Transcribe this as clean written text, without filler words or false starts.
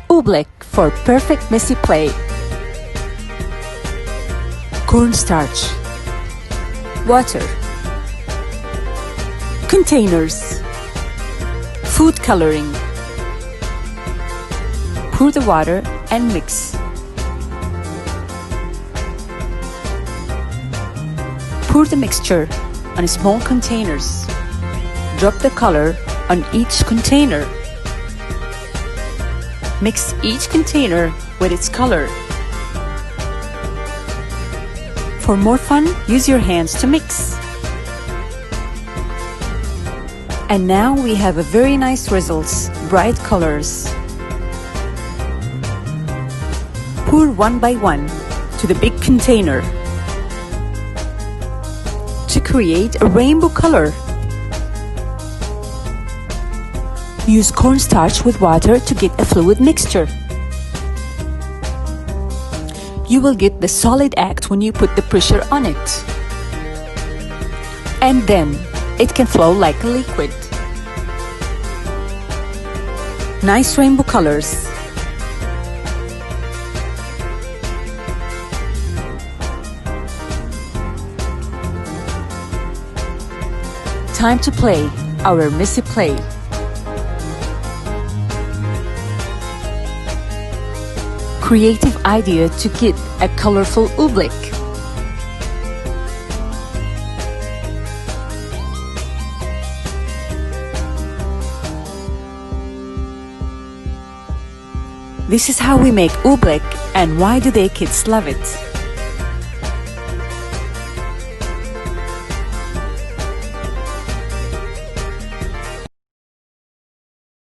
Oobleck for perfect messy play. Cornstarch, water, containers, food coloring. Pour the water and mix. Pour the mixture on small containers. Drop the color on each container. Mix each container with its color. For more fun, use your hands to mix. And now we have a very nice results, bright colors. Pour one by one to the big container to create a rainbow color. Use cornstarch with water to get a fluid mixture. You will get the solid act when you put the pressure on it. And then it can flow like a liquid. Nice rainbow colors. Time to play our messy play. Creative idea to get a colorful oobleck. This is how we make oobleck, and why do they kids love it?